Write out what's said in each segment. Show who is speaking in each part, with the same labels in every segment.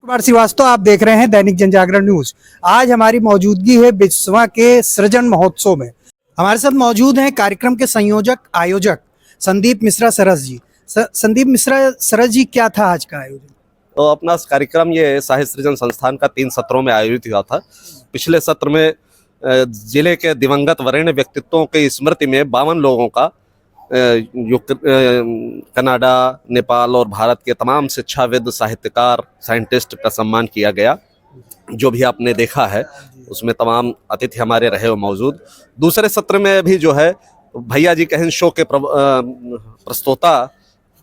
Speaker 1: कुमार श्रीवास्तव, आप देख रहे हैं दैनिक जनजागरण न्यूज। आज हमारी मौजूदगी है बिस्वा के सृजन महोत्सव में। हमारे साथ मौजूद हैं कार्यक्रम के संयोजक आयोजक संदीप मिश्रा सरस जी। संदीप मिश्रा सरस जी, क्या था आज का आयोजन?
Speaker 2: तो अपना कार्यक्रम ये साहित्य सृजन संस्थान का 3 सत्रों में आयोजित हुआ था। पिछले सत्र में जिले के दिवंगत वरेण्य व्यक्तित्वों की स्मृति में 52 लोगों का जो कनाडा, नेपाल और भारत के तमाम शिक्षाविद, साहित्यकार, साइंटिस्ट का सम्मान किया गया। जो भी आपने देखा है उसमें तमाम अतिथि हमारे रहे हो मौजूद। दूसरे सत्र में भी जो है भैया जी कहन शो के प्रस्तोता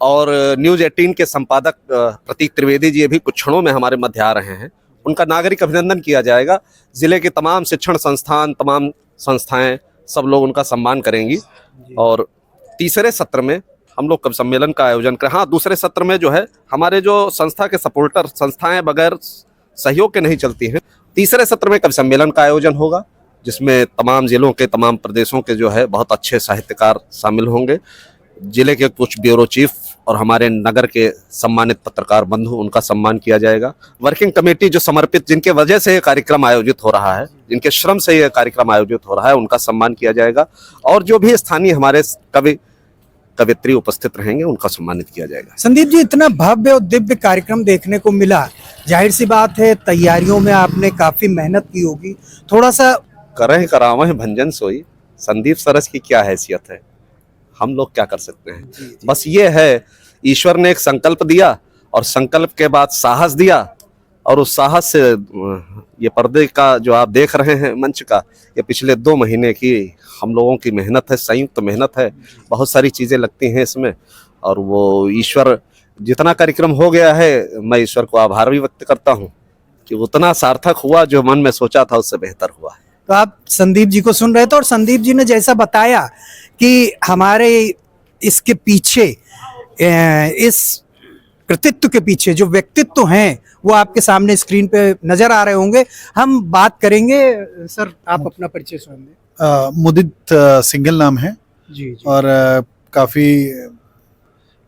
Speaker 2: और न्यूज़ 18 के संपादक प्रतीक त्रिवेदी जी भी कुछ क्षणों में हमारे मध्य आ रहे हैं। उनका नागरिक अभिनंदन किया जाएगा। जिले के तमाम शिक्षण संस्थान, तमाम संस्थाएं, सब लोग उनका सम्मान करेंगी। और तीसरे सत्र में हम लोग कवि सम्मेलन का आयोजन करें। हाँ, दूसरे सत्र में जो है हमारे जो संस्था के सपोर्टर, संस्थाएं बगैर सहयोग के नहीं चलती हैं। तीसरे सत्र में कवि सम्मेलन का आयोजन होगा, जिसमें तमाम जिलों के, तमाम प्रदेशों के जो है बहुत अच्छे साहित्यकार शामिल होंगे। जिले के कुछ ब्यूरो चीफ और हमारे नगर के सम्मानित पत्रकार बंधु, उनका सम्मान किया जाएगा। वर्किंग कमेटी जो समर्पित, जिनके वजह से ये कार्यक्रम आयोजित हो रहा है, जिनके श्रम से ये कार्यक्रम आयोजित हो रहा है, उनका सम्मान किया जाएगा। और जो भी स्थानीय हमारे कवि कवित्री उपस्थित रहेंगे, उनका सम्मानित किया जाएगा।
Speaker 1: संदीप जी, इतना भव्य और दिव्य कार्यक्रम देखने को मिला, जाहिर सी बात है तैयारियों में आपने काफी मेहनत की होगी। थोड़ा सा
Speaker 2: करें करावें भंजन सोई, संदीप सरस की क्या हैसियत है, हम लोग क्या कर सकते हैं। बस ये है, ईश्वर ने एक संकल्प दिया और संकल्प के बाद साहस दिया, और उस साहस से ये पर्दे का जो आप देख रहे हैं मंच का, ये पिछले 2 महीने की हम लोगों की मेहनत है, संयुक्त मेहनत है। बहुत सारी चीज़ें लगती हैं इसमें, और वो ईश्वर, जितना कार्यक्रम हो गया है, मैं ईश्वर को आभार भी व्यक्त करता हूँ कि उतना सार्थक हुआ, जो मन में सोचा था उससे बेहतर हुआ है।
Speaker 1: तो आप संदीप जी को सुन रहे थे, और संदीप जी ने जैसा बताया कि हमारे इसके पीछे, इस कृतित्व के पीछे जो व्यक्तित्व हैं, वो आपके सामने स्क्रीन पे नजर आ रहे होंगे। हम बात करेंगे। सर, आप अपना परिचय स्वयं दें।
Speaker 3: मुदित सिंगल नाम है
Speaker 1: जी।
Speaker 3: और काफ़ी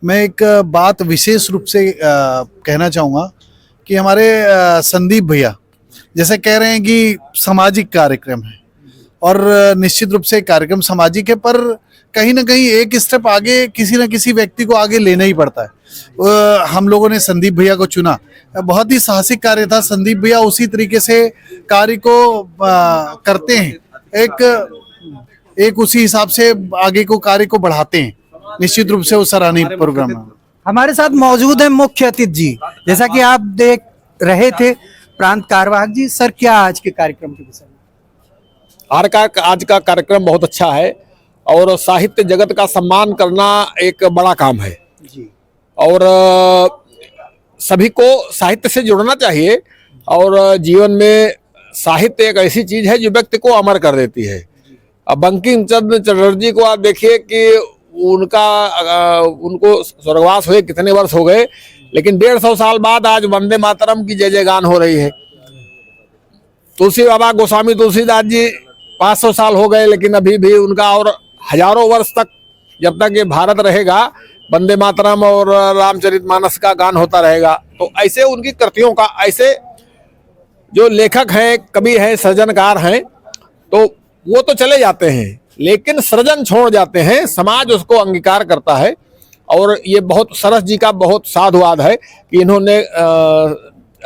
Speaker 3: मैं एक बात विशेष रूप से कहना चाहूँगा कि हमारे संदीप भैया जैसे कह रहे हैं कि सामाजिक कार्यक्रम है, और निश्चित रूप से कार्यक्रम सामाजिक है, पर कहीं ना कहीं एक स्टेप आगे किसी न किसी व्यक्ति को आगे लेना ही पड़ता है। हम लोगों ने संदीप भैया को चुना, बहुत ही साहसिक कार्य था। संदीप भैया उसी तरीके से कार्य को करते हैं, एक उसी हिसाब से आगे को कार्य को बढ़ाते हैं। निश्चित रूप से वो सराहनीय प्रोग्राम है।
Speaker 1: हमारे साथ मौजूद है मुख्य अतिथि जी, जैसा कि आप देख रहे थे, प्रांत कार्यवाहक जी। सर, क्या आज के कार्यक्रम के विषय में?
Speaker 4: आज का कार्यक्रम बहुत अच्छा है, और साहित्य जगत का सम्मान करना एक बड़ा काम है
Speaker 1: जी।
Speaker 4: और सभी को साहित्य से जुड़ना चाहिए। और जीवन में साहित्य एक ऐसी चीज है जो व्यक्ति को अमर कर देती है। अब बंकिम चंद्र चटर्जी को आप देखिए कि उनको स्वर्गवास हुए कितने वर्ष हो गए, लेकिन 150 साल बाद आज वंदे मातरम की जय जयगान हो रही है। तुलसी बाबा गोस्वामी तुलसीदास जी 500 साल हो गए, लेकिन अभी भी उनका और हजारों वर्ष तक, जब तक ये भारत रहेगा, वंदे मातरम और रामचरितमानस का गान होता रहेगा। तो ऐसे उनकी कृतियों का, ऐसे जो लेखक हैं, कवि हैं, सृजनकार हैं, तो वो तो चले जाते हैं, लेकिन सृजन छोड़ जाते हैं, समाज उसको अंगीकार करता है। और ये बहुत सरस जी का बहुत साधुवाद है कि इन्होंने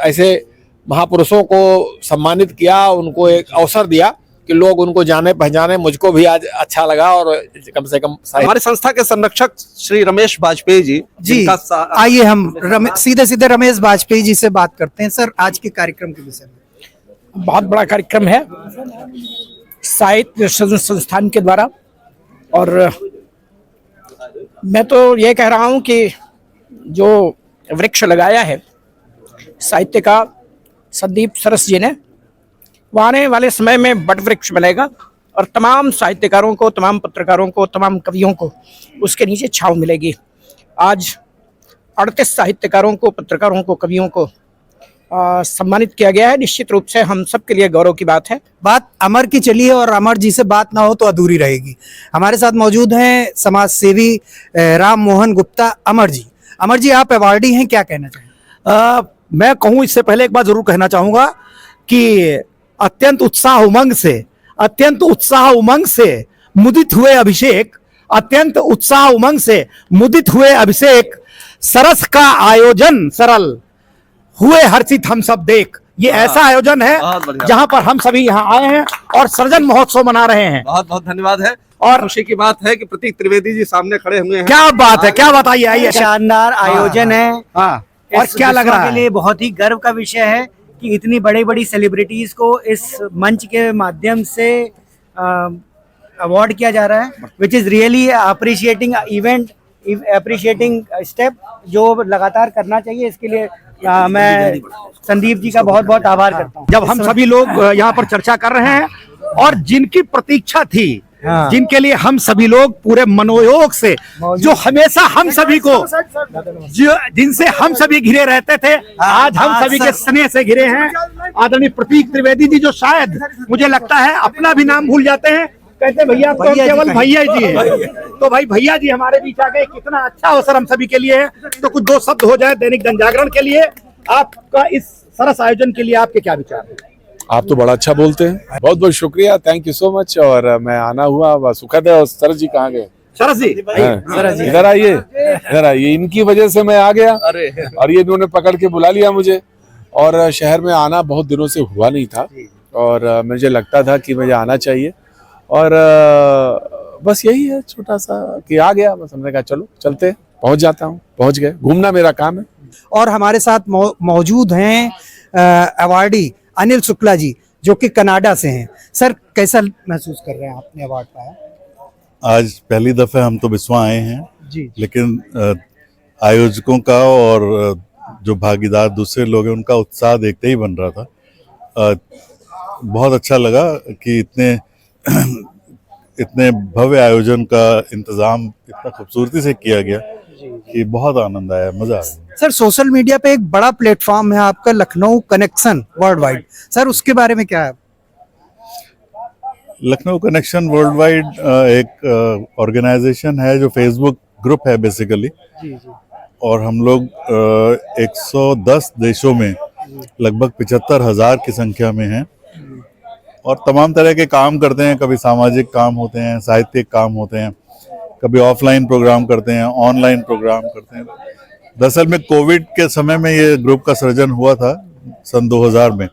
Speaker 4: ऐसे महापुरुषों को सम्मानित किया, उनको एक अवसर दिया कि लोग उनको जाने पहचाने। मुझको भी आज अच्छा लगा, और कम से कम
Speaker 2: हमारी संस्था के संरक्षक श्री रमेश बाजपेयी जी,
Speaker 1: आइए हम सीधे रमेश बाजपेयी जी से बात करते हैं। सर, आज के कार्यक्रम के विषय में?
Speaker 5: बहुत बड़ा कार्यक्रम है साहित्य सृजन संस्थान के द्वारा, और मैं तो ये कह रहा हूँ कि जो वृक्ष लगाया है साहित्य का संदीप सरस जी ने, वो आने वाले समय में बट वृक्ष बनेगा, और तमाम साहित्यकारों को, तमाम पत्रकारों को, तमाम कवियों को उसके नीचे छांव मिलेगी। आज 38 साहित्यकारों को, पत्रकारों को, कवियों को सम्मानित किया गया है। निश्चित रूप से हम सब के लिए गौरव की बात है।
Speaker 1: बात अमर की चली है, और अमर जी से बात ना हो तो अधूरी रहेगी। हमारे साथ मौजूद हैं समाज सेवी राम मोहन गुप्ता। अमर जी, आप अवार्डी हैं, क्या कहना चाहेंगे?
Speaker 6: मैं कहूं इससे पहले एक बात जरूर कहना चाहूंगा कि अत्यंत उत्साह उमंग से मुदित हुए अभिषेक, अत्यंत उत्साह उमंग से मुदित हुए अभिषेक, सरस का आयोजन सरल हुए हर्षित हम सब देख। ये ऐसा आयोजन है
Speaker 2: बहुत बढ़िया।
Speaker 6: जहां पर हम सभी यहाँ आए हैं और सृजन महोत्सव मना रहे हैं।
Speaker 2: बहुत बहुत धन्यवाद है।
Speaker 6: और
Speaker 2: और खुशी की बात है कि प्रतीक त्रिवेदी जी सामने खड़े हुए हैं।
Speaker 6: क्या बात है, क्या बताइए, आइए।
Speaker 7: शानदार आयोजन है।
Speaker 6: हाँ, और
Speaker 7: इस
Speaker 6: क्या लग
Speaker 7: विश्व
Speaker 6: रहा
Speaker 7: के
Speaker 6: है?
Speaker 7: लिए बहुत ही गर्व का विषय है कि इतनी बड़ी बड़ी सेलिब्रिटीज को इस मंच के माध्यम से अवार्ड किया जा रहा है, which is really appreciating event, appreciating step जो लगातार करना चाहिए। इसके लिए मैं संदीप जी का बहुत बहुत आभार करता हूँ।
Speaker 6: जब हम सभी लोग यहाँ पर चर्चा कर रहे हैं और जिनकी प्रतीक्षा थी,
Speaker 7: हाँ।
Speaker 6: जिनके लिए हम सभी लोग पूरे मनोयोग से, जो हमेशा हम सभी को, जो जिनसे हम सभी घिरे रहते थे, आज हम सभी के स्नेह से घिरे हैं आदरणीय प्रतीक त्रिवेदी जी, जो शायद मुझे लगता है अपना भी नाम भूल जाते हैं, कहते हैं भैया, तो केवल भैया जी हैं। तो भाई भैया जी हमारे बीच आ गए, कितना अच्छा अवसर हम सभी के लिए है। तो कुछ दो शब्द हो जाए दैनिक जनजागरण के लिए, आपका इस सरस आयोजन के लिए आपके क्या विचार हैं?
Speaker 4: आप तो बड़ा अच्छा बोलते हैं, बहुत बहुत शुक्रिया, थैंक यू सो मच। और मैं आना हुआ सुखद है। और सरस जी कहाँ गए?
Speaker 6: सरस जी,
Speaker 4: इधर आइए, इधर आइए। इनकी वजह से मैं आ गया और ये इन्होंने पकड़ के बुला लिया मुझे। और शहर में आना बहुत दिनों से हुआ नहीं था और मुझे लगता था कि मुझे आना चाहिए। और बस यही है छोटा सा कि आ गया, बस हमने कहा चलो चलते हैं, पहुंच जाता हूँ, पहुंच गए। घूमना मेरा काम है।
Speaker 1: और हमारे साथ मौजूद हैं अवार्डी अनिल शुक्ला जी, जो कि कनाडा से हैं। सर, कैसा महसूस कर रहे हैं, आपने अवार्ड पाया?
Speaker 8: आज पहली दफे हम तो बिस्वा आए हैं
Speaker 1: जी।
Speaker 8: लेकिन आयोजकों का और जो भागीदार दूसरे लोग हैं उनका उत्साह देखते ही बन रहा था। बहुत अच्छा लगा कि इतने भव्य आयोजन का इंतजाम इतना खूबसूरती से किया गया कि बहुत आनंद आया, मजा आ गया।
Speaker 1: सर, सोशल मीडिया पे एक बड़ा प्लेटफॉर्म है आपका, Lucknow connection world wide. Sir, उसके बारे में क्या है?
Speaker 8: लखनऊ कनेक्शन वर्ल्ड वाइड एक ऑर्गेनाइजेशन है जो फेसबुक ग्रुप है बेसिकली। और हम लोग 110 देशों में लगभग 75,000 की संख्या में हैं और तमाम तरह के काम करते हैं। कभी सामाजिक काम होते हैं, साहित्यिक काम होते हैं, कभी ऑफलाइन प्रोग्राम करते हैं, ऑनलाइन प्रोग्राम करते हैं। दरअसल में कोविड के समय में ये ग्रुप का सृजन हुआ था सन 2000 में।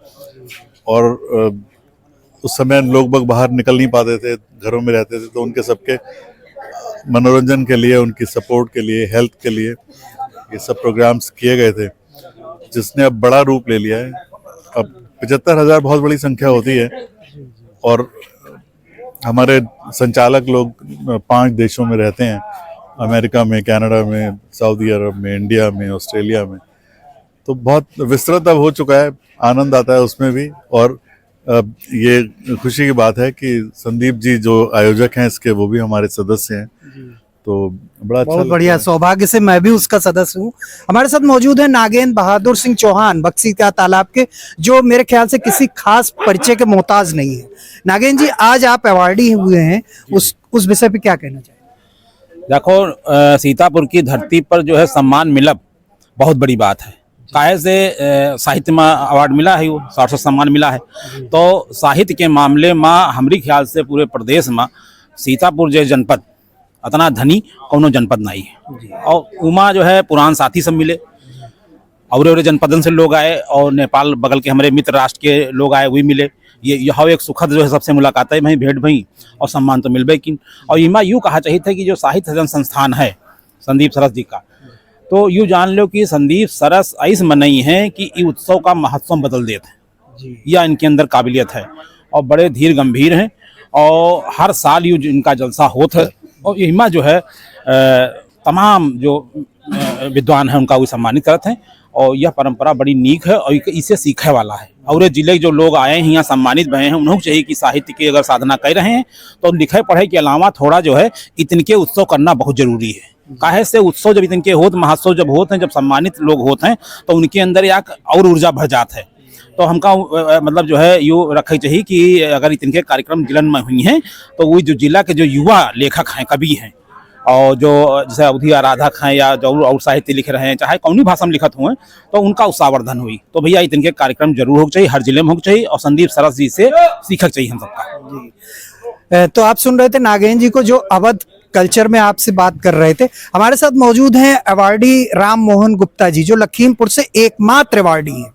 Speaker 8: और उस समय लोग बाहर निकल नहीं पाते थे, घरों में रहते थे, तो उनके सबके मनोरंजन के लिए, उनकी सपोर्ट के लिए, हेल्थ के लिए ये सब प्रोग्राम्स किए गए थे, जिसने अब बड़ा रूप ले लिया है। अब 75,000 बहुत बड़ी संख्या होती है और हमारे संचालक लोग 5 देशों में रहते हैं, अमेरिका में, कनाडा में, सऊदी अरब में, इंडिया में, ऑस्ट्रेलिया में। तो बहुत विस्तृत अब हो चुका है, आनंद आता है उसमें भी। और ये खुशी की बात है कि संदीप जी जो आयोजक हैं इसके, वो भी हमारे सदस्य हैं। तो बड़ा अच्छा,
Speaker 1: बहुत बढ़िया, सौभाग्य से मैं भी उसका सदस्य हूँ। हमारे साथ मौजूद है नागेंद्र बहादुर सिंह चौहान, बक्सी का तालाब के, जो मेरे ख्याल से किसी खास परिचय के मोहताज नहीं है। नागेंद्र जी, आज आप अवार्डी हुए हैं, उस विषय पे क्या कहना चाहिए?
Speaker 9: देखो, सीतापुर की धरती पर जो है सम्मान मिलब बहुत बड़ी बात है। काहे से साहित्य में अवार्ड मिला है, वो सार्थक सम्मान मिला है। तो साहित्य के मामले में हमारी ख्याल से पूरे प्रदेश में सीतापुर जो जनपद इतना धनी कौनो जनपद नहीं है। और उमा जो है पुरान साथी सब मिले, और जनपदन से लोग आए, और नेपाल बगल के हमारे मित्र राष्ट्र के लोग आए, वही मिले। ये यह एक सुखद जो है सबसे मुलाकात है, वहीं भेंट भई और सम्मान तो मिलबे की। और इमा यूँ कहा चाहिए था कि जो साहित्य सृजन संस्थान है संदीप सरस जी का, तो यूँ जान लो कि संदीप सरस ऐस में नहीं है कि ये उत्सव का महत्व बदल देते हैं, या इनके अंदर काबिलियत है। और बड़े धीर गंभीर हैं और हर साल यूँ इनका जलसा होता है। और इमा जो है तमाम जो विद्वान हैं उनका वो सम्मानित करते हैं। और यह परंपरा बड़ी नीक है और इसे सीखने वाला है। और ये जिले के जो लोग आए हैं यहाँ सम्मानित भए हैं, उन्होंने चाहिए कि साहित्य की अगर साधना कर रहे हैं तो लिखे पढ़े के अलावा थोड़ा जो है इतने उत्सव करना बहुत जरूरी है। काहे से उत्सव जब इतने होते, महोत्सव जब होते हैं, जब सम्मानित लोग होते हैं, तो उनके अंदर एक और ऊर्जा भर जाता है। तो हमका मतलब जो है यूँ रखे चाहिए कि अगर इतने कार्यक्रम जिलन में हुई हैं तो वो जो जिला के जो युवा लेखक हैं, कवि हैं, और जो जैसे अवधि आराधक हैं या जो और साहित्य लिख रहे हैं, चाहे कौन भाषा में लिखत हुए, तो उनका उत्साहवर्धन हुई। तो भैया इतने कार्यक्रम जरूर हो चाहिए, हर जिले में हो चाहिए, और संदीप सरस जी से सीखक चाहिए हम सबका।
Speaker 1: तो आप सुन रहे थे नागेंद्र जी को, जो अवध कल्चर में आपसे बात कर रहे थे। हमारे साथ मौजूद हैं अवार्डी राम मोहन गुप्ता जी, जो लखीमपुर से एकमात्र अवार्डी हैं।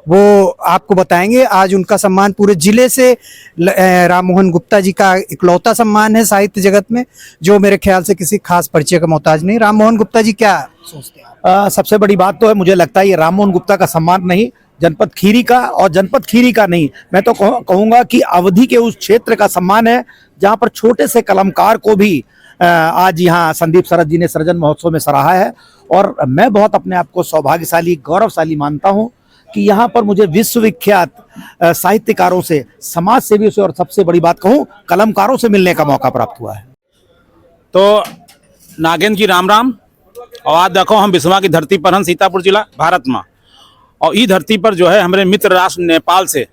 Speaker 1: वो आपको बताएंगे, आज उनका सम्मान पूरे जिले से राम मोहन गुप्ता जी का इकलौता सम्मान है साहित्य जगत में, जो मेरे ख्याल से किसी खास परिचय का मोहताज नहीं। राम मोहन गुप्ता जी, क्या सोचते हैं?
Speaker 6: सबसे बड़ी बात तो है, मुझे लगता है ये राम मोहन गुप्ता का सम्मान नहीं, जनपद खीरी का, और जनपद खीरी का नहीं, मैं तो कहूँगा कि अवधि के उस क्षेत्र का सम्मान है जहाँ पर छोटे से कलमकार को भी आज यहाँ संदीप सरस जी ने सृजन महोत्सव में सराहा है। और मैं बहुत अपने आप को सौभाग्यशाली, गौरवशाली मानता हूँ कि यहाँ पर मुझे विश्वविख्यात साहित्यकारों से, समाज सेवियों से, और सबसे बड़ी बात कहूँ कलमकारों से मिलने का मौका प्राप्त हुआ है।
Speaker 9: तो नागेंद्र जी राम राम। और आज देखो हम बिस्वा की धरती पर हैं, सीतापुर जिला भारत में, और ई धरती पर जो है हमारे मित्र राष्ट्र नेपाल से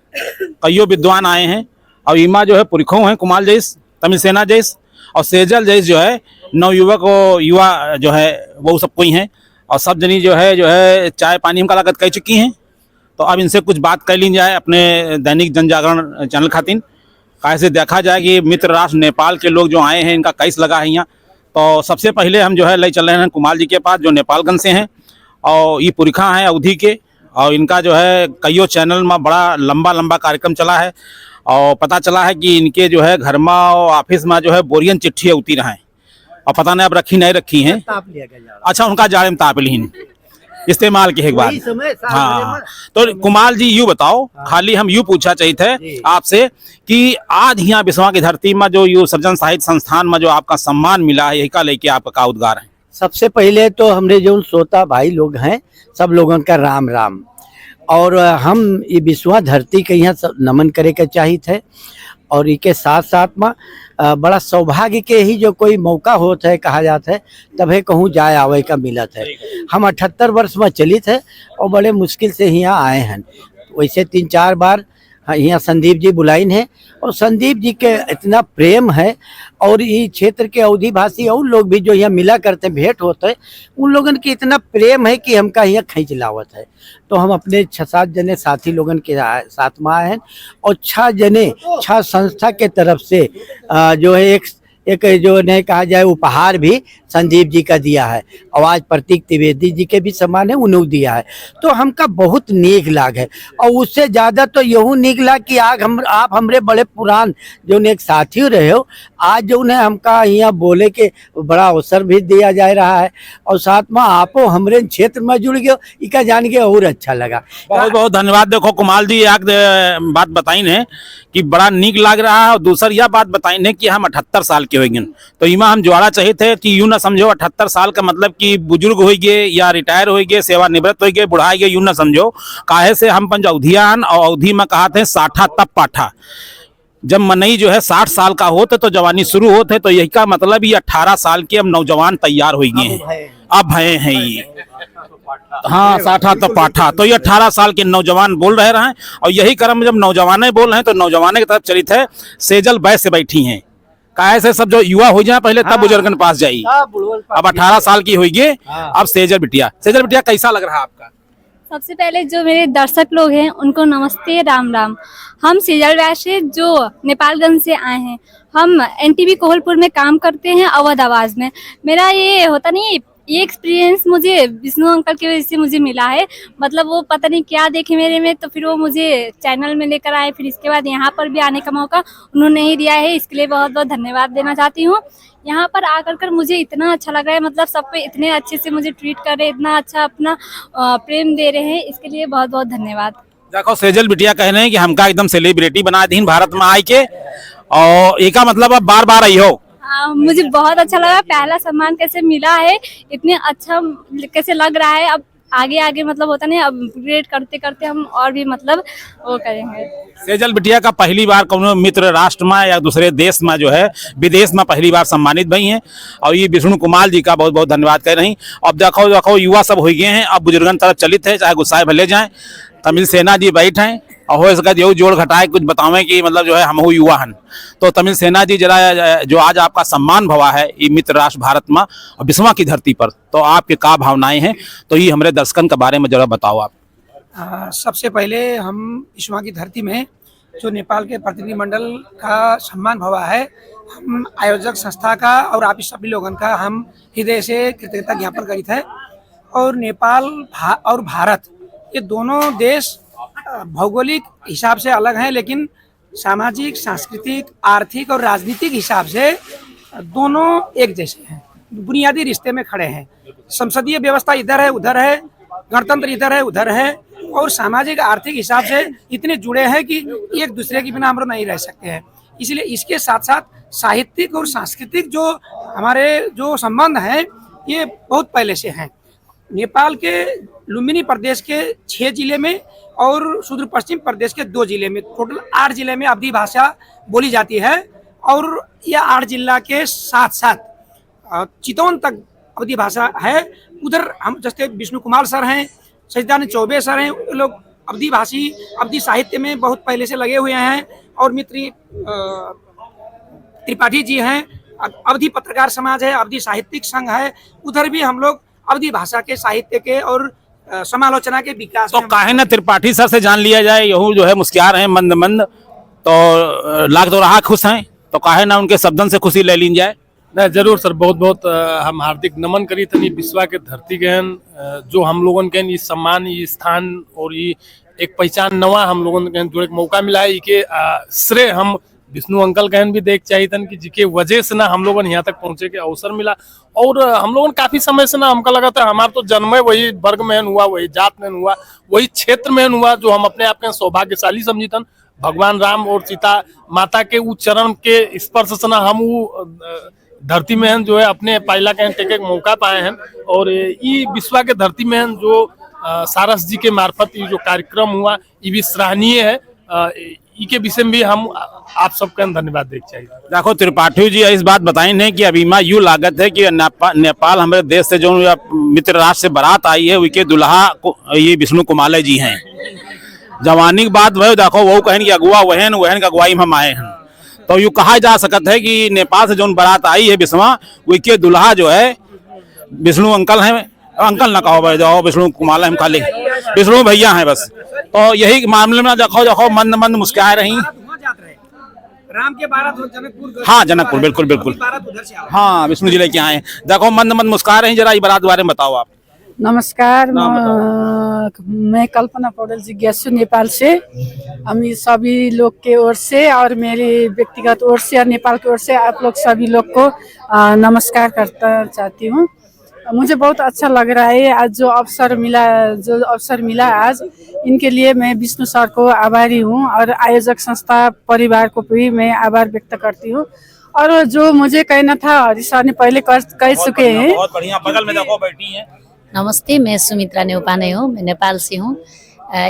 Speaker 9: कईयों विद्वान आए हैं, और इमा जो है पुरखों हैं, कुमाल जैस, तमिल सेना जैस और सेजल जैस जो है नवयुवक और युवा जो है वो सब कोई हैं, और सब जनी जो है चाय पानी हम लागत कह चुकी हैं। तो अब इनसे कुछ बात कर ली जाए अपने दैनिक जनजागरण चैनल खातिर, कैसे देखा जाए कि मित्र राष्ट्र नेपाल के लोग जो आए हैं इनका कैसे लगा है यहाँ। तो सबसे पहले हम जो है ले चल रहे हैं कुमाल जी के पास, जो नेपालगंज से हैं, और ये पुरखा हैं अवधि के, और इनका जो है कईयों चैनल में बड़ा लंबा कार्यक्रम चला है, और पता चला है कि इनके जो है घर में और ऑफिस में जो है बोरियन चिट्ठी उती रहे हैं, और पता नहीं अब रखी नहीं रखी हैं। अच्छा, उनका जाड़े में ताप लीन इस्तेमाल की एक बात। हाँ, तो कुमाल जी यूँ बताओ, खाली हम यूँ पूछा चाहिए थे आपसे कि आज यहाँ बिस्वा की धरती में जो यू सृजन साहित्य संस्थान में जो आपका सम्मान मिला है, यही का लेके आपका का उद्गार है?
Speaker 10: सबसे पहले तो हमरे जो श्रोता भाई लोग हैं, सब लोगों का राम राम। और हम ये बिस्वा धरती के यहाँ नमन करे के चाहिए थे, और इसके साथ साथ में बड़ा सौभाग्य के ही जो कोई मौका होता है, कहा जाता है, तभी कहूँ जाए आवे का मिलत है। हम 78 वर्ष में चलित है और बड़े मुश्किल से यहाँ आए हैं। वैसे 3-4 बार यहाँ संदीप जी बुलाइन है, और संदीप जी के इतना प्रेम है, और ये क्षेत्र के अवधि भाषी और लोग भी जो यहाँ मिला करते हैं, भेंट होते हैं, उन लोगों के इतना प्रेम है कि हमका यहाँ खींच लावत है। तो हम अपने 6-7 जने साथी लोगों के साथ में आए हैं, और 6 जने 6 संस्था के तरफ से जो है एक जो नहीं कहा जाए उपहार भी संदीप जी का दिया है, और आज प्रतीक त्रिवेदी जी के भी सम्मान है, उन्होंने दिया है। तो हमका बहुत नीक लाग है, और उससे ज़्यादा तो यूँ नीक लाग कि आज आप हमरे बड़े पुरान जो एक साथी रहे हो, आज जो उन्हें हमका यहाँ बोले के बड़ा अवसर भी दिया जा रहा है, और साथ में आपो हमरे क्षेत्र में जुड़ गए, इसका जान के और अच्छा लगा।
Speaker 9: बहुत बहुत धन्यवाद। देखो कुमाल जी एक बात बताई है कि बड़ा नीक लाग रहा है, और दूसर यह बात बताई है कि हम 78 साल के हो गए, तो इमा हम जोड़ा चाहिए थे कि यूँ ना समझो 78 साल का मतलब कि बुजुर्ग हो गए या रिटायर हो गए, सेवानिवृत्त हो गए, बुढ़ा गए, यूँ ना समझो। काहे से हम पंज अवधियान, और अवधि में कहा थे साठा तब पाठा। जब मनई जो है 60 साल का होते तो जवानी शुरू होते, तो यही का मतलब ये 18 साल के अब नौजवान तैयार हो गए हैं, अब हैं ये। हाँ, साठा तो पाठा, तो ये 18 साल के नौजवान बोल रहे हैं, और यही क्रम जब नौजवान बोल रहे हैं तो नौजवान की तरफ चलित है। सेजल बैस से बैठी हैं, काहे से सब जो युवा हो जाए पहले तब बुजुर्गन पास जाई। अब 18 साल की होगी, अब सेजल बिटिया कैसा लग रहा है आपका?
Speaker 11: सबसे पहले जो मेरे दर्शक लोग हैं उनको नमस्ते, राम राम। हम सेजल बैस से जो नेपालगंज से आए हैं, हम एनटीवी कोहलपुर में काम करते हैं, अवध आवाज में। मेरा ये होता नहीं, ये एक्सपीरियंस मुझे विष्णु अंकल की वजह से मुझे मिला है। मतलब वो पता नहीं क्या देखे मेरे में, तो फिर वो मुझे चैनल में लेकर आए, फिर इसके बाद यहाँ पर भी आने का मौका उन्होंने ही दिया है। इसके लिए बहुत बहुत धन्यवाद देना चाहती हूँ। यहाँ पर आकर कर मुझे इतना अच्छा लग रहा है, मतलब सब पे इतने अच्छे से मुझे ट्रीट कर रहे हैं, इतना अच्छा अपना प्रेम दे रहे हैं, इसके लिए बहुत बहुत धन्यवाद।
Speaker 9: देखो सेजल बिटिया कह रहे हैं कि हमका एकदम सेलिब्रिटी बना दी भारत में आए के, और एक मतलब अब बार बार आई हो।
Speaker 11: मुझे बहुत अच्छा लगा, पहला सम्मान कैसे मिला है, इतने अच्छा कैसे लग रहा है। अब आगे आगे मतलब होता नहीं, अपग्रेड करते करते हम और भी मतलब वो करेंगे।
Speaker 9: सेजल बिटिया का पहली बार कौन मित्र राष्ट्र में या दूसरे देश में जो है विदेश में पहली बार सम्मानित भई हैं, और ये विष्णु कुमार जी का बहुत बहुत धन्यवाद कह रही। अब देखो युवा सब हो गए हैं, अब बुजुर्गन तरफ चलित है, चाहे गुस्साए भले जाए। तमिल सेना जी बैठे हैं, और हो सका जो जोड़ घटाए कुछ बतावें कि मतलब जो है हम हो युवा हन। तो तमिल सेना जी जरा जो आज आपका सम्मान भवा है ये मित्र राष्ट्र भारत में और विश्वा की धरती पर, तो आपके का भावनाएं हैं, तो ये हमारे दर्शकन के बारे में जरा बताओ आप।
Speaker 5: सबसे पहले हम विश्वा की धरती में जो नेपाल के प्रतिनिधिमंडल का सम्मान भवा है, हम आयोजक संस्था का और आप सभी लोगों का हम हृदय से कृतज्ञता ज्ञापन करित है। और नेपाल और भारत ये दोनों देश भौगोलिक हिसाब से अलग हैं, लेकिन सामाजिक, सांस्कृतिक, आर्थिक और राजनीतिक हिसाब से दोनों एक जैसे हैं, बुनियादी रिश्ते में खड़े हैं। संसदीय व्यवस्था इधर है उधर है, गणतंत्र इधर है उधर है, और सामाजिक आर्थिक हिसाब से इतने जुड़े हैं कि एक दूसरे के बिना हम लोग नहीं रह सकते हैं। इसलिए इसके साथ साथ साहित्यिक और सांस्कृतिक जो हमारे जो संबंध हैं ये बहुत पहले से हैं। नेपाल के लुम्बिनी प्रदेश के 6 जिले में और सुदूर पश्चिम प्रदेश के 2 जिले में, टोटल 8 जिले में अवधी भाषा बोली जाती है। और यह 8 जिला के साथ साथ चितौन तक अवधी भाषा है। उधर हम जैसे विष्णु कुमार सर हैं, सचिदानंद चौबे सर हैं, लोग अवधी भाषी, अवधी साहित्य में बहुत पहले से लगे हुए हैं। और मित्र त्रिपाठी जी हैं, अवधी पत्रकार समाज है, अवधी साहित्यिक संघ है, उधर भी हम लोग अवधी भाषा के साहित्य के और समालोचना के विकास।
Speaker 9: तो काहे ना त्रिपाठी सर से जान लिया जाए, यहू जो है मुस्कुरा रहे हैं मंद मंद, तो लाख तो रहा खुश हैं, तो काहे ना उनके शब्दन से खुशी ले ली जाए।
Speaker 12: नहीं, जरूर सर, बहुत बहुत हम हार्दिक नमन करी तनी विश्वा के धरती गहन जो हम लोगन के ये सम्मान, ये स्थान और ये एक पहचान नवा हम लोगन के जो एक मौका मिला है, इके श्रेय हम विष्णु अंकल कहन भी देख चाहिए तन कि जिके वजह से ना हम लोगन यहाँ तक पहुंचे के अवसर मिला। और हम लोगन काफी समय से ना हमका लगा था हमारा तो जन्म वही वर्ग में हुआ, वही जात में हुआ, वही क्षेत्र में हुआ, जो हम अपने आप के सौभाग्यशाली समझी तन। भगवान राम और सीता माता के उस चरण के स्पर्श से ना हम धरती में हैं जो है अपने पाइला के टेके मौका पाए हैं। और ये विश्वा के धरती में हैं जो सारस जी के मार्फत ये जो कार्यक्रम हुआ ये भी सराहनीय है। के विषय में भी हम आप सबका धन्यवाद देख चाहिए।
Speaker 9: देखो त्रिपाठी जी इस बात बताई नहीं कि अभी माँ यूँ लागत है कि नेपाल हमारे देश से जो मित्र राष्ट्र से बारात आई है उनके दुल्हा ये विष्णु कुमाले जी हैं। जवानी की बात वह देखो वो कहन की अगुआ वहन वहन का अगुवाई में हम आए हैं, तो यूँ कहा जा सकता है कि नेपाल से जो बारात आई है विश्वा उनके दुल्हा जो है विष्णु अंकल हैं। अंकल ना कहो भाई, जाओ विष्णु कुमाले हम खाली विष्णु भैया हैं बस। तो यही मामले में देखो देखो मंद मंद मुस्कुरा रही
Speaker 5: राम के बारात जनकपुर।
Speaker 9: हाँ जनकपुर, बिल्कुल बिल्कुल, हाँ विष्णु जी लेके आए। देखो मंद मंद मुस्कुरा रही, जरा ये बारात बारे में बताओ आप।
Speaker 13: नमस्कार, मैं कल्पना पौडेल जिज्ञासु नेपाल से। हम सभी लोग के ओर से और मेरे व्यक्तिगत ओर से और नेपाल की ओर से आप लोग सभी लोग को नमस्कार करना चाहती हूँ। मुझे बहुत अच्छा लग रहा है आज जो अवसर मिला आज, इनके लिए मैं विष्णु सर को आभारी हूँ और आयोजक संस्था परिवार को भी मैं आभार व्यक्त करती हूँ। और जो मुझे कहना था हरी सर ने पहले कह चुके हैं।
Speaker 9: बहुत बढ़िया, बगल में देखो बैठी हैं।
Speaker 14: नमस्ते, मैं सुमित्रा नेउपाने हूँ, मैं नेपाल से हूँ।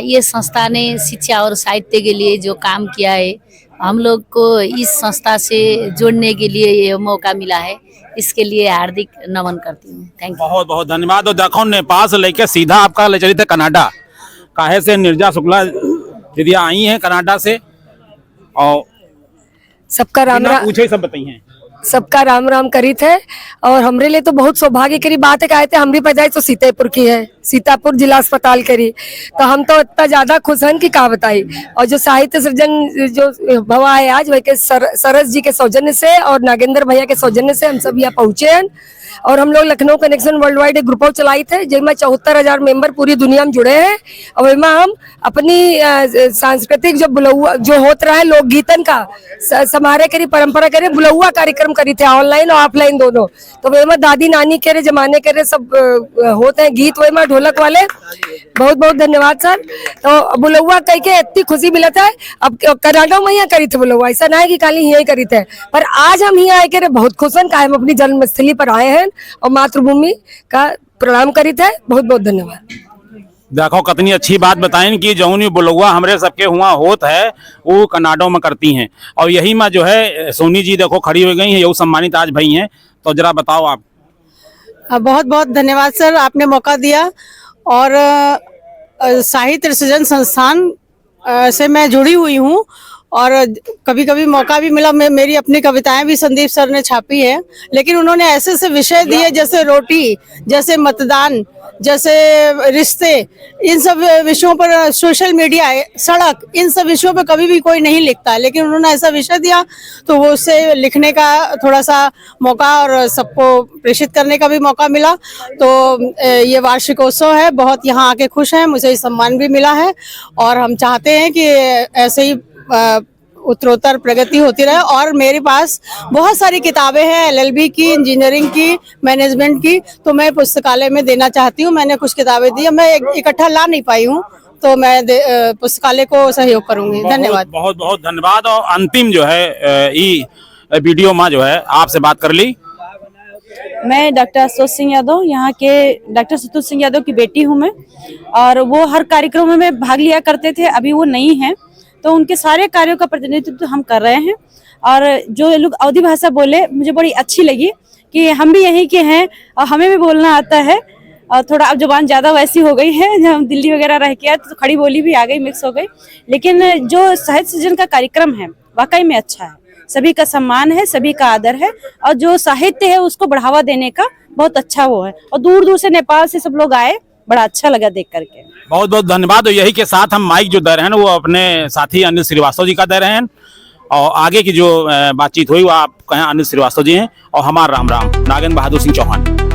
Speaker 14: ये संस्था ने शिक्षा और साहित्य के लिए जो काम किया है, हम लोग को इस संस्था से जोड़ने के लिए ये मौका मिला है, इसके लिए हार्दिक नमन करती हूँ। थैंक यू,
Speaker 9: बहुत बहुत धन्यवाद। और देखो नेपाल से लेकर सीधा आपका ले चली थे कनाडा, काहे से निर्जा शुक्ला दीदी आई हैं कनाडा से, और
Speaker 15: सबका राम राम
Speaker 9: पूछे सब बताई हैं।
Speaker 15: सबका राम राम करी थे। और हमरे लिए तो बहुत सौभाग्य करी बात है, कहे थे हमारी पैदाइश तो सीतापुर की है, सीतापुर जिला अस्पताल करी, तो हम तो इतना ज्यादा खुश हैं कि क्या बताई। और जो साहित्य सृजन जो भवा है आज वह के सरस जी के सौजन्य से और नागेंद्र भैया के सौजन्य से हम सब यहाँ पहुंचे हैं। और हम लोग लखनऊ कनेक्शन वर्ल्ड वाइड एक ग्रुप चलाई थे जिसमें 74,000 मेंबर पूरी दुनिया में जुड़े हैं। और वही हम अपनी सांस्कृतिक जो बुलौआ जो होता रहा है लोकगीतन का समारे करी परंपरा करे बुलौआ कार्यक्रम करी थे ऑनलाइन और ऑफलाइन दोनों। तो वही में दादी नानी के जमाने के सब होते हैं गीत, वही में ढोलक वाले। बहुत बहुत धन्यवाद सर। तो बुलौआ कह के इतनी खुशी मिला था। अब कनाडा में यहाँ करी थे बुलौआ, ऐसा ना है कि खाली यही करी थे, पर आज हम यहाँ आए के बहुत खुश हैं, हम अपनी जन्मस्थली पर आए हैं और मातृभूमि का प्रणाम करी थे। बहुत बहुत धन्यवाद।
Speaker 9: देखो कितनी अच्छी बात बताएं कि जौनी बुलौआ हमरे सबके हुआ होत है वो कनाडो में करती हैं। और यही में जो है सोनी जी देखो खड़ी हो गई है, ये सम्मानित आज भाई हैं, तो जरा बताओ आप।
Speaker 13: बहुत बहुत धन्यवाद सर, आपने मौका दिया। और साहित्य सृजन संस्थान से मैं जुड़ी हुई हूँ और कभी कभी मौका भी मिला, मेरी अपनी कविताएं भी संदीप सर ने छापी है, लेकिन उन्होंने ऐसे ऐसे विषय दिए जैसे रोटी, जैसे मतदान, जैसे रिश्ते, इन सब विषयों पर, सोशल मीडिया, सड़क, इन सब विषयों पर कभी भी कोई नहीं लिखता है, लेकिन उन्होंने ऐसा विषय दिया तो वो उससे लिखने का थोड़ा सा मौका और सबको प्रेषित करने का भी मौका मिला। तो ये वार्षिकोत्सव है, बहुत यहाँ आके खुश हैं, मुझे सम्मान भी मिला है और हम चाहते हैं कि ऐसे ही उत्तरोत्तर प्रगति होती रहे। और मेरे पास बहुत सारी किताबें हैं, LLB की, इंजीनियरिंग की, मैनेजमेंट की, तो मैं पुस्तकालय में देना चाहती हूँ। मैंने कुछ किताबें दी, मैं इकट्ठा ला नहीं पाई हूँ, तो मैं पुस्तकालय को सहयोग करूंगी। धन्यवाद,
Speaker 9: बहुत बहुत धन्यवाद। और अंतिम जो है वीडियो में जो है आपसे बात कर ली।
Speaker 13: मैं डॉक्टर अशोक सिंह यादव, यहाँ के डॉक्टर सतुल सिंह यादव की बेटी हूँ मैं, और वो हर कार्यक्रमों में भाग लिया करते थे, अभी वो नहीं है, तो उनके सारे कार्यों का प्रतिनिधित्व हम कर रहे हैं। और जो लोग अवधी भाषा बोले, मुझे बड़ी अच्छी लगी कि हम भी यहीं के हैं और हमें भी बोलना आता है। और थोड़ा अब जुबान ज़्यादा वैसी हो गई है, जब हम दिल्ली वगैरह रह के आए तो खड़ी बोली भी आ गई, मिक्स हो गई। लेकिन जो साहित्य सृजन का कार्यक्रम है वाकई में अच्छा है, सभी का सम्मान है, सभी का आदर है, और जो साहित्य है उसको बढ़ावा देने का बहुत अच्छा वो है। और दूर दूर से नेपाल से सब लोग आए, बड़ा अच्छा लगा देख करके।
Speaker 9: बहुत बहुत धन्यवाद। और यही के साथ हम माइक जो दे रहे हैं वो अपने साथी अनिल श्रीवास्तव जी का दे रहे हैं, और आगे की जो बातचीत हुई वो आप कहें अनिल श्रीवास्तव जी हैं, और हमारा राम राम, नागेंद्र बहादुर सिंह चौहान।